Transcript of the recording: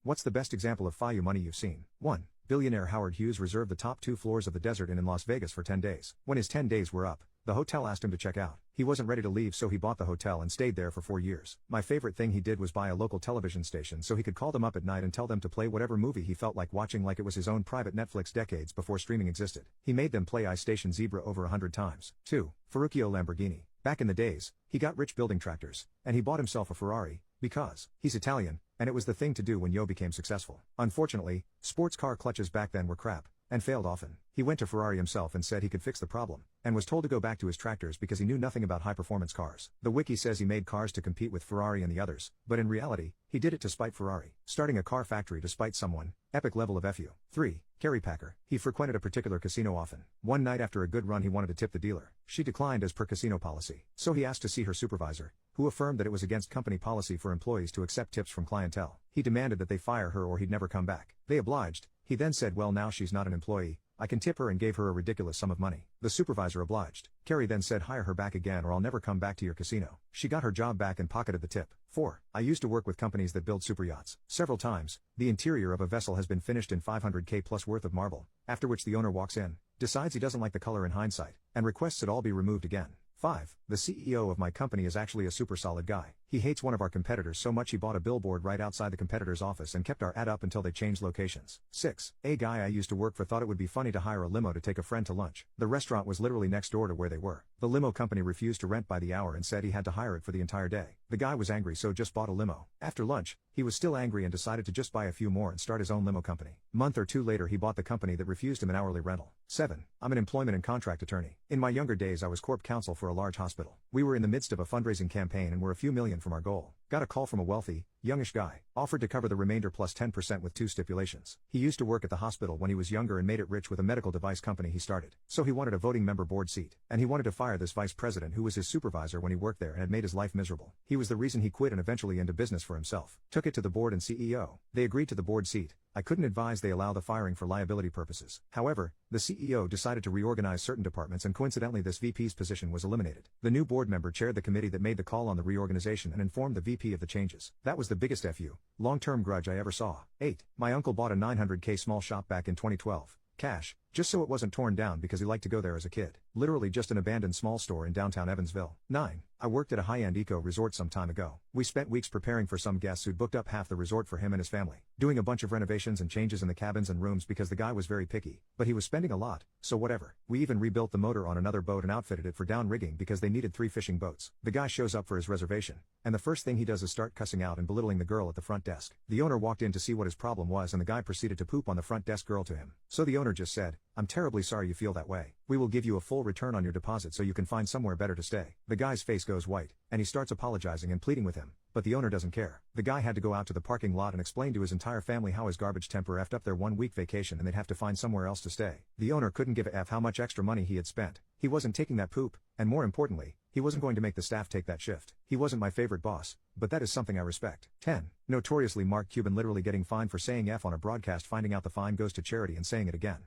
What's the best example of FIU money you've seen? 1. Billionaire Howard Hughes reserved the top 2 floors of the Desert Inn in Las Vegas for 10 days. When his 10 days were up, the hotel asked him to check out. He wasn't ready to leave, so he bought the hotel and stayed there for 4 years. My favorite thing he did was buy a local television station so he could call them up at night and tell them to play whatever movie he felt like watching, like it was his own private Netflix decades before streaming existed. He made them play Ice Station Zebra over 100 times. 2. Ferruccio Lamborghini. Back in the days, he got rich building tractors, and he bought himself a Ferrari, because he's Italian, and it was the thing to do when Yo became successful. Unfortunately, sports car clutches back then were crap, and failed often. He went to Ferrari himself and said he could fix the problem, and was told to go back to his tractors because he knew nothing about high-performance cars. The wiki says he made cars to compete with Ferrari and the others, but in reality, he did it to spite Ferrari. Starting a car factory to spite someone, epic level of FU. 3. Kerry Packer. He frequented a particular casino often. One night after a good run he wanted to tip the dealer. She declined as per casino policy, so he asked to see her supervisor, who affirmed that it was against company policy for employees to accept tips from clientele. He demanded that they fire her or he'd never come back. They obliged. He then said, well, now she's not an employee, I can tip her, and gave her a ridiculous sum of money. The supervisor obliged. Kerry then said, hire her back again or I'll never come back to your casino. She got her job back and pocketed the tip. 4. I used to work with companies that build super yachts. Several times, the interior of a vessel has been finished in 500K plus worth of marble, after which the owner walks in, decides he doesn't like the color in hindsight, and requests it all be removed again. 5. The CEO of my company is actually a super solid guy. He hates one of our competitors so much he bought a billboard right outside the competitor's office and kept our ad up until they changed locations. 6. A guy I used to work for thought it would be funny to hire a limo to take a friend to lunch. The restaurant was literally next door to where they were. The limo company refused to rent by the hour and said he had to hire it for the entire day. The guy was angry, so just bought a limo. After lunch, he was still angry and decided to just buy a few more and start his own limo company. Month or two later he bought the company that refused him an hourly rental. 7. I'm an employment and contract attorney. In my younger days I was corp counsel for a large hospital. We were in the midst of a fundraising campaign and were a few million from our goal. Got a call from a wealthy, youngish guy, offered to cover the remainder plus 10% with 2 stipulations. He used to work at the hospital when he was younger and made it rich with a medical device company he started. So he wanted a voting member board seat, and he wanted to fire this vice president who was his supervisor when he worked there and had made his life miserable. He was the reason he quit and eventually into business for himself. Took it to the board and CEO. They agreed to the board seat. I couldn't advise they allow the firing for liability purposes. However, the CEO decided to reorganize certain departments and coincidentally this VP's position was eliminated. The new board member chaired the committee that made the call on the reorganization and informed the VP of the changes. That was the biggest FU, long-term grudge I ever saw. 8. My uncle bought a 900K small shop back in 2012. Cash, just so it wasn't torn down because he liked to go there as a kid. Literally just an abandoned small store in downtown Evansville. 9. I worked at a high-end eco resort some time ago. We spent weeks preparing for some guests who'd booked up half the resort for him and his family, doing a bunch of renovations and changes in the cabins and rooms because the guy was very picky, but he was spending a lot, so whatever. We even rebuilt the motor on another boat and outfitted it for down rigging because they needed 3 fishing boats. The guy shows up for his reservation, and the first thing he does is start cussing out and belittling the girl at the front desk. The owner walked in to see what his problem was and the guy proceeded to poop on the front desk girl to him. So the owner just said, I'm terribly sorry you feel that way. We will give you a full return on your deposit so you can find somewhere better to stay. The guy's face goes white, and he starts apologizing and pleading with him, but the owner doesn't care. The guy had to go out to the parking lot and explain to his entire family how his garbage temper effed up their 1-week vacation and they'd have to find somewhere else to stay. The owner couldn't give a F how much extra money he had spent. He wasn't taking that poop, and more importantly, he wasn't going to make the staff take that shift. He wasn't my favorite boss, but that is something I respect. 10. Notoriously Mark Cuban literally getting fined for saying F on a broadcast, finding out the fine goes to charity and saying it again.